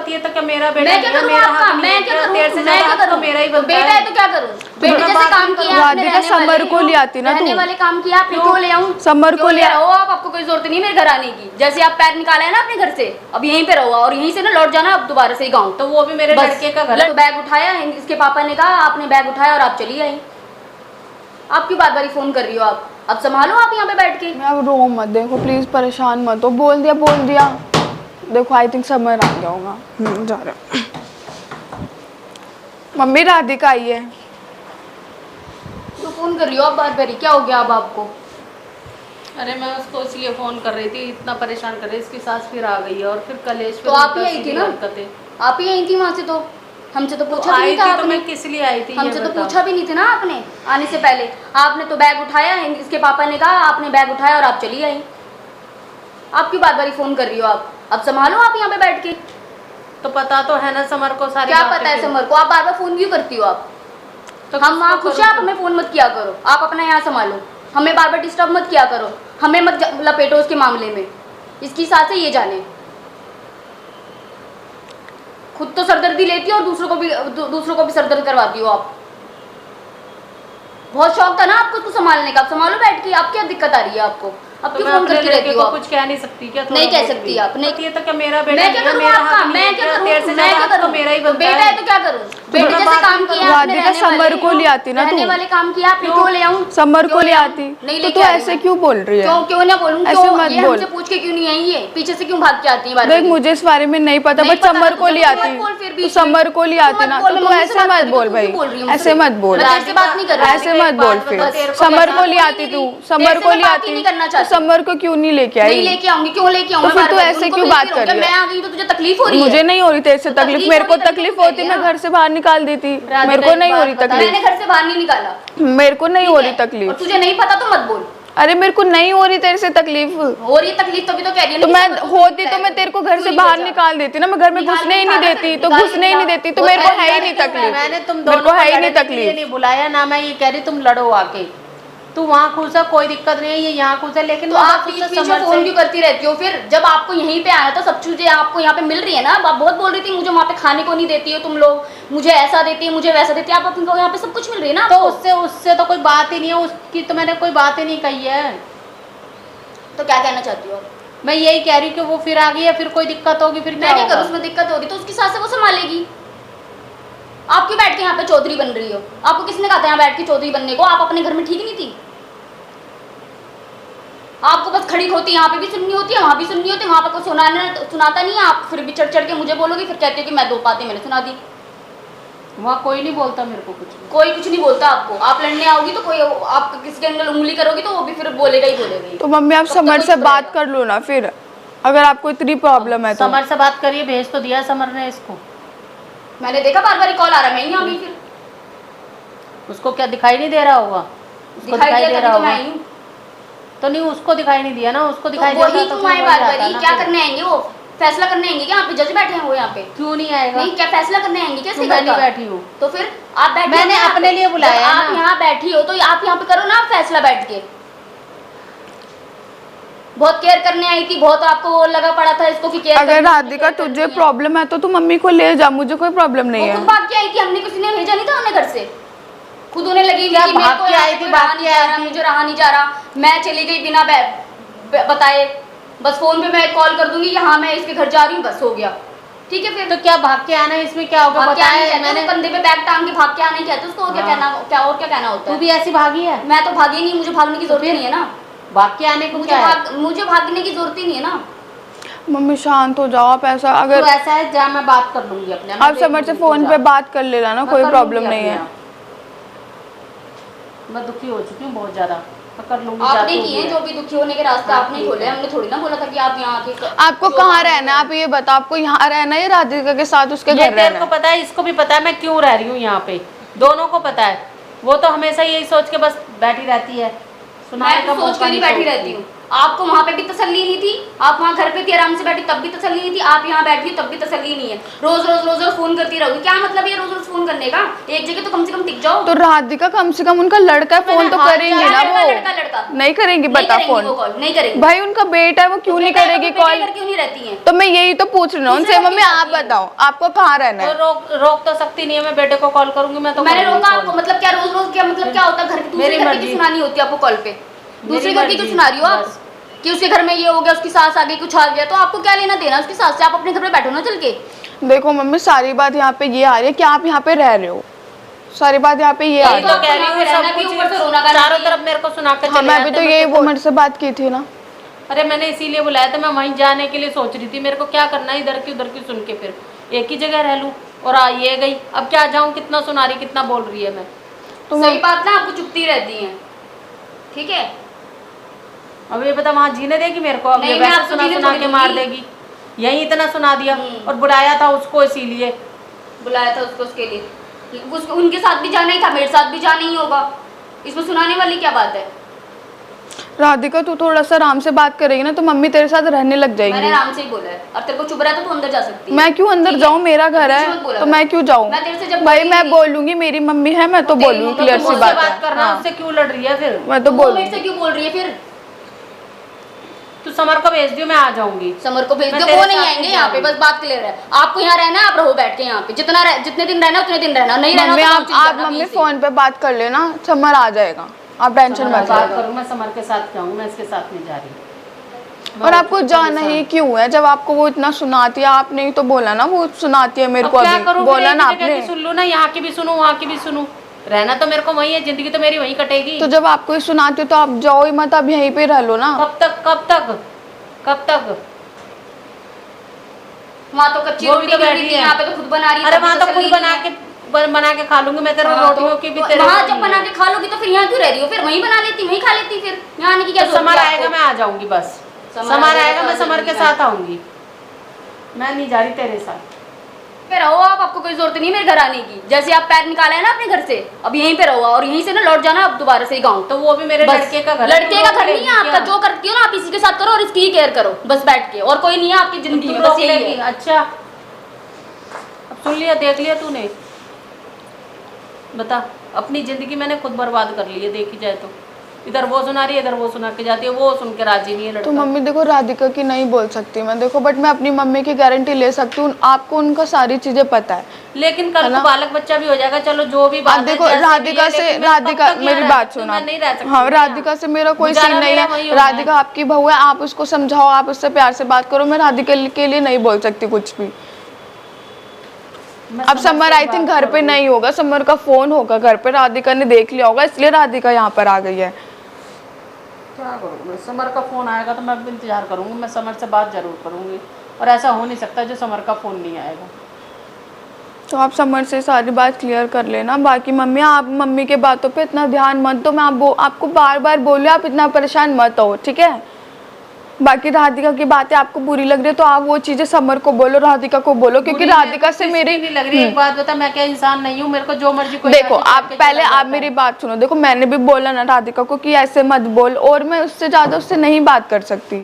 होती है तो क्या मेरा बेटा मैं क्या करूँ मेरा आपका? हक नहीं मैं है? क्या करूँ? तेरे से मैं ज्यादा क्या हक तो करूँ? मेरा ही बनता बेटा है है। तो क्या करूँ? बेटे थोड़ा जैसे बात काम भी किया करो। आपने, राधिका, रहने वाले समर को हो, ले आती ना रहने तू। वाले काम किया आपने, क्यों ले आऊं? समर को क्यों ले रहो आप? आपको कोई जरूरत नहीं है मेरे घर आने की। जैसे आप पैर निकाला है ना अपने घर से, अब यहीं पे रहो और यहीं से ना लौट जाना अब दोबारा से गाँव। तो वो भी मेरे लड़के का घर है। तो बैग उठाया, इसके पापा ने कहा, आपने बैग उठाया और आप चली आई। आप क्यों बार बार फोन कर रही हो? आप अब संभालो आप यहाँ पे बैठ के। मैं अब रो मत, देखो प्लीज परेशान मत हो। बोल दिया। देखो आई थिंक समर आ गया होगा। जा रहा हूँ। मम्मी राधिका आई है। तो फोन कर रही हो आप बार बार? क्या हो गया अब आपको? अरे मैं उसको इसलिए फोन कर रही थी, इतना परेशान कर रही, इसकी सास फिर आ गई है और फिर कलेश। तो आप ही आई थी ना? आप ही आई थी वहाँ से? तो हमसे तो पूछा भी नहीं था तो आपने। मैं किस लिए आई थी? हमसे तो पूछा भी नहीं था ना आपने आने से पहले। आपने तो बैग उठाया, इसके पापा ने कहा, आपने बैग उठाया और आप चली आई। आप क्यों बार बार फोन कर रही हो? आप अब संभालो आप यहाँ पे बैठ के। तो पता तो है ना समर को सारी क्या बातें पता है फिर। समर को? आप बार बार फोन क्यों करती हो आप? तो हम वहाँ किसको खुश है, आप करूँ? हमें फोन मत किया करो। आप अपना यहाँ संभालो, हमें बार बार डिस्टर्ब मत किया करो, हमें मत लपेटो उसके मामले में। इसकी सास है ये जाने। खुद तो सरदर्दी लेती हो और दूसरों को भी सरदर्द करवाती हो आप। बहुत शौक था ना आपको उसको संभालने का। आप संभालो बैठ के। आप क्या दिक्कत आ रही है आपको? अब तो क्यों मैं फोन अपने करती लड़के रहती हो को आप? कुछ कह नहीं सकती क्या? नहीं कह सकती आप। नहीं, ये तो क्या मेरा बेटा मैं क्या है, करूँ मेरा आपका? हक नहीं मैं है? क्या करूँ? तेरे से मैं ज्यादा क्या हक तो करूँ? मेरा ही तो बनता बेटा है। है तो क्या करूँ? बेटे थोड़ा जैसे बात काम भी किया करो। आपने, राधिका, रहने वाले समर को हो, ले आती ना तू। रहने वाले काम किया आपने, क्यों ले आऊं? समर को क्यों ले आऊं? आती नहीं तो लेके तू आ रही ऐसे मैं। क्यों बोल रही है? क्यों ना बोलूं? ऐसे क्यों? मत ये बोल। हमसे पूछ के क्यों नहीं आई? ये पीछे से क्यों भाग के आती है बार देख बार? मुझे इस बारे में नहीं पता, बट समर को ले आती। तू समर को ले आती ना, तो तू ऐसे मत बोल भाई, ऐसे मत बोल, मैं तेरे से बात नहीं कर रही। ऐसे मत बोल। फिर समर को ले आती तू, समर को ले आती तो समर को क्यों नहीं लेके आई? नहीं लेके आऊंगी। क्यों लेके आऊं? तो फिर तू ऐसे क्यों बात कर रही है? मैं आ गई तो तुझे तकलीफ हो रही है? मुझे नहीं हो रही तेरे से तो तकलीफ। मेरे को तकलीफ होती, मैं घर से बाहर निकाल देती। मेरे को नहीं हो रही मैंने तकलीफ, घर से बाहर नहीं निकाला। मेरे को नहीं हो रही और तकलीफ। तुझे नहीं पता तो मत बोल। अरे मेरे को नहीं हो रही तेरे से तकलीफ। हो रही है तकलीफ तभी तो कह रही हूं। तो मैं होती तो मैं तेरे को घर से बाहर निकाल देती ना। मैं घर में घुसने ही नहीं देती, तो घुसने ही नहीं देती, तो मेरे को है ही नहीं तकलीफ। मैंने तुम मेरे दोनों को है ही लड़ने नहीं के लिए तकलीफ। नहीं बुलाया ना। मैं ये कह रही तुम लड़ो आके। तू वहाँ खुश है, कोई दिक्कत नहीं है, ये यहाँ खुश है, लेकिन तो आप बीच बीच में फोन क्यों करती रहती हो? फिर जब आपको यहीं पे आना था, सब चीजें आपको यहाँ पे मिल रही है ना। आप बहुत बोल रही थी मुझे वहाँ पे खाने को नहीं देती हो तुम लोग, मुझे ऐसा देती है, मुझे वैसा देती है। आप अपने यहाँ पे सब कुछ मिल रही है ना। तो उससे तो कोई बात ही नहीं है, उसकी तो मैंने कोई बात ही नहीं कही है। तो क्या कहना चाहती हो? मैं यही कह रही हूँ कि वो फिर आ गई है, फिर कोई दिक्कत होगी, फिर मैं क्या करूँ? उसमें दिक्कत होगी तो उसकी सास से वो संभालेगी। आप क्यों बैठ के यहाँ पे चौधरी बन रही हो? आपको किसने कहा था यहाँ बैठ के चौधरी बनने को? आप अपने घर में ठीक नहीं थी? आपको बस खड़ी होती, यहाँ पे भी सुननी होती है, वहाँ भी सुननी होती है, वहाँ पे कोई सुनाता नहीं है। आप फिर भी चढ़ चढ़ के मुझे बोलोगी, फिर कहती हो कि मैं 2 बातें मैंने सुना दी। वहाँ कोई नहीं बोलता मेरे को कुछ। कोई कुछ नहीं बोलता आपको। आप लड़ने आओगी तो कोई, आप किसी के अंदर उंगली करोगी तो वो भी फिर बोलेगा ही बोलेगा। तो मम्मी आप समर से बात कर लो ना फिर, अगर आपको इतनी प्रॉब्लम है तो। समर से बात करिए, भेज तो दिया समर ने इसको। मैंने देखा बार बार कॉल आ रहा है, मैं ही आ गई। फिर उसको क्या दिखाई नहीं दे रहा होगा? उसको दिखाई दे रहा होगा तो नहीं, उसको दिखाई नहीं दिया ना। उसको दिखाई तो देता तो क्यों आए बार बार? क्या करने आएंगे वो? फैसला करने आएंगे क्या? यहाँ पे जज बैठे हैं वो यहाँ पे? क्यों नहीं आएगा? नहीं, क्या फैसला करने आएंगे? कैसे मैं नहीं बैठी हूँ तो फिर आप बैठे, मैंने अपने लिए बुलाया है आप यहाँ बैठी हो तो आप यहाँ पे करो ना फैसला बैठ के। बहुत केयर करने आई थी, बहुत आपको लगा पड़ा था इसको कि केयर। अगर राधिका तुझे प्रॉब्लम है तो तू मम्मी को ले जा, मुझे कोई प्रॉब्लम नहीं है। खुद भाग के आई थी, हमने किसी ने भेजा नहीं था उन्हें घर से। खुद उन्हें लगी क्या कि मेरे भाग को के यहाँ आई पे थी? कोई भाग रहा के नहीं जा आई रहा, थी? मुझे रहा नहीं जा रहा। मैं चली गई बिना बताए। बस फोन पे मैं कॉल कर दूंगी कि हाँ मैं इसके घर जा रही हूँ, बस हो गया। ठीक है फिर तो क्या भाग के आना है? इसमें क्या होगा? बताया मैंने कंधे पे बैग टांग के भाग के आने कहते उसको। क्या कहना, क्या और क्या कहना होता तू है? भी ऐसी भागी है? मैं तो भागी नहीं, मुझे भागने की जरूरत नहीं है ना। भाग के आने को क्या है? मुझे भागने की जरूरत ही नहीं है ना। मम्मी शांत हो जाओ आप। ऐसा अगर तो ऐसा है, जा मैं बात कर लूंगी अपने। आप समर से फोन पे बात कर लेना ना, कोई प्रॉब्लम नहीं है। मैं दुखी हो चुकी हूँ बहुत ज्यादा। मैं कर लूंगी। आपने किए जो भी दुखी होने के रास्ते आपने खोले। हमने थोड़ी ना बोला था कि आप यहाँ आके। आपको कहाँ रहना है? आप ये बताओ, आपको यहाँ रहना है या राधिका के साथ उसके घर रहना तेरे को पता है, इसको भी पता है मैं क्यों रह रही हूँ यहाँ पे। दोनों को पता है। वो तो हमेशा यही सोच के बस बैठी रहती है। मैं सोच के नहीं बैठी रहती हूँ। आपको वहाँ पे भी तसल्ली नहीं थी, आप वहाँ घर पे थी आराम से बैठी तब भी तसल्ली नहीं थी, आप यहाँ बैठी हो तब भी तसल्ली नहीं है। रोज रोज फोन करती रहोगी, क्या मतलब है रोज रोज फोन करने का? एक जगह तो कम से कम टिक जाओ। तो राधिका कम से कम उनका लड़का फोन तो करेंगे ना वो। लड़का नहीं करेंगी, बता फोन नहीं करेंगी भाई, उनका बेटा है वो क्यों नहीं करेगी कॉल? क्यों नहीं रहती है? तो मैं यही तो पूछ रही हूँ उनसे, मम्मी आप बताओ आपको कहाँ रहना है? रोक तो सकती नहीं है, मैं बेटे को कॉल करूंगी। मैं तो मैंने रोका आपको, मतलब क्या रोज रोज क्या मतलब क्या होता है? घर की दूसरे घर की सुनानी होती है आपको कॉल पे? दूसरे घर की क्यों सुना रही हो आप कि उसके घर में ये हो गया, उसकी सास आ गई, कुछ आ गया? तो आपको क्या लेना देना उसकी सास से? आप अपने घर पे बैठो ना चल के। देखो मम्मी सारी बात यहाँ पे ये आ रही है कि आप यहाँ पे रह रहे हो, सारी बात यहाँ पे ये आ रही तो कह रही हूँ, सब कुछ चारों तरफ मेरे को सुना के है। हाँ चले मैं भी जाते तो हैं, यही मेरे को- उमर से बात की थी ना। अरे मैंने इसीलिए बुलाया था, मैं वहीं जाने के लिए सोच रही थी। मेरे को क्या करना है इधर की उधर की सुन के, फिर एक ही जगह रह लूं। और ये गई, अब क्या जाऊं? कितना सुना रही, कितना बोल रही है। मैं तो सही बात ना, आपको चुपती रहती है, ठीक है? अब ये बता वहां जीने देगी मेरे को? अब ये नहीं, मैं वैसे आपको सुना जीने सुना थोड़ी के मार दूंगी। देगी। यही इतना सुना दिया और बुलाया था उसको इसीलिए। बुलाया था उसको उसके लिए, उनके साथ भी जाना ही था, मेरे साथ भी जाना ही होगा। इसमें सुनाने वाली क्या बात है? राधिका तू थोड़ा सा आराम से बात करेगी ना तो मम्मी तेरे साथ रहने लग मैंने जाएगी। आराम से ही बोला है, और तेरे को चुभ रहा है तो तू अंदर जा सकती है। मैं क्यों अंदर ठीक है? जाऊँ? मेरा घर कुछ मत है बोला तो कर। मैं क्यों जाऊँ? मैं तेरे से जब भाई बोली मैं थी- बोलूंगी, मेरी मम्मी है, मैं तो तेरी बोलूंगी, मम्मी क्लियर तो सी मुझसे बात बात है। करना, हाँ, उससे क्यों लड़ रही है फिर? मैं तो वो मेरे से बोलूंगी। क्यों बोल रही है फिर? तू समर को भेज दियो, मैं आ जाऊंगी। समर को भेज मैं दो, तेरे वो नहीं साथ आएंगे नहीं यहाँ पे, जा बस बात क्लियर है। आपको यहाँ रहना है, आप रहो बैठ के यहाँ पे, जितने दिन रहना उतने दिन रहना, नहीं रहना मम्मी तो आप गाँव चली जाना मम्मी कहीं से। फोन पे बात कर लेना, समर आ जाएगा, आप टेंशन समर मत बात लो। करूँ, मैं समर के साथ जाऊंगी, मैं इसके साथ नहीं जा रही। और आपको जाना ही क्यों है? जब आपको वो इतना सुनाती है, आपने ही तो बोला ना वो सुनाती है मेरे को, क्या अभी करूँ? बोला ना आपने। सुन लूँ ना, यहाँ की भी सुनूं वहाँ की भी सुनूं। रहना तो मेरे को वही है, जिंदगी तो मेरी वहीं कटेगी। तो जब आपको ही सुनाती हो तो आप जाओ ही मत, आप यहीं पे रह लो ना। कब तक कब तक कब तक? वहाँ तो कच्ची वो भी रोटी तो मिल रही बैठी थी, है। यहाँ पे तो खुद बना रही है। अरे तब वहाँ भी तो खुद तसल्ली बना के खा लूंगी मैं तेरे नहीं है। रोटियों की भी तेरे वहाँ जब बना के खा लोगी तो फिर यहाँ क्यों रह रही हो? फिर वहीं बना लेती, वहीं खा लेती, फिर यहाँ आने की क्या जरूरत समर है आएगा, आपको? मैं आ जाऊंगी बस। समर आएगा, मैं समर के साथ आऊंगी, मैं नहीं जा रही तेरे साथ। पे रहो आप, आपको कोई जरूरत नहीं है मेरे घर आने की। जैसे आप पैर निकाला है ना अपने घर से, अब यहीं पे रहो और यहीं से ना लौट जाना अब दोबारा से गाँव। तो वो भी मेरे बस, लड़के का घर है, लड़के तू का रोक घर नहीं लेगी है आपका, क्या? जो करती हो ना आप इसी के साथ करो और इसकी ही केयर करो बस बैठ के, और कोई नहीं है आपकी जिंदगी में, तू बस रोक यही लेगी? है। अच्छा अब सुन लिया, देख लिया तूने? बता, अपनी जिंदगी मैंने खुद बर्बाद कर ली है, देखी जाए तो। इधर वो सुना रही है, इधर वो सुना के जाती है, वो सुन के राजी नहीं है तो लड़का। मम्मी देखो राधिका की नहीं बोल सकती मैं, देखो बट मैं अपनी मम्मी की गारंटी ले सकती हूँ, आपको उनका सारी चीजें पता है। लेकिन कल को बालक बच्चा भी हो जाएगा, चलो जो भी बात आप है, देखो जैसे भी राधिका है, से, लेकिन मैं कब राधिका तक यहाँ मेरी रह बात सकती हूँ? सुना। मैं नहीं रह सकती हाँ ना राधिका यहाँ। से मेरा कोई गुजारा सीन नहीं मेरा वही है, होना राधिका आपकी बहू है, आप उसको समझाओ, आप उससे प्यार से बात करो, मैं राधिका के लिए नहीं बोल सकती कुछ भी। मैं अब समर समर से आई थिंक बात घर पे करूंगी। नहीं होगा, समर का फोन होगा घर पे, राधिका ने देख लिया होगा इसलिए राधिका यहाँ पर आ गई है। क्या करूँ मैं? समर का फ़ोन आएगा तो मैं भी इंतज़ार करूँगी, मैं समर से बात ज़रूर करूँगी। और ऐसा हो नहीं सकता जो समर का फ़ोन नहीं आएगा। तो आप समर से सारी बात क्लियर कर लेना। बाकी मम्मी आप मम्मी के बातों पे इतना ध्यान मत दो, मैं आपको बार बार बोलूँ, आप इतना परेशान मत हो, ठीक है? बाकी राधिका की बातें आपको बुरी लग रही है तो आप वो चीज़ें समर को बोलो, राधिका को बोलो, क्योंकि राधिका से मेरी नहीं लग रही। एक बात बता, मैं क्या इंसान नहीं हूँ? मेरे को जो मर्जी कोई देखो आके आप करके पहले चला आप जाता मेरी है। बात सुनो, देखो मैंने भी बोला ना राधिका को कि ऐसे मत बोल, और मैं उससे ज़्यादा उससे नहीं बात कर सकती।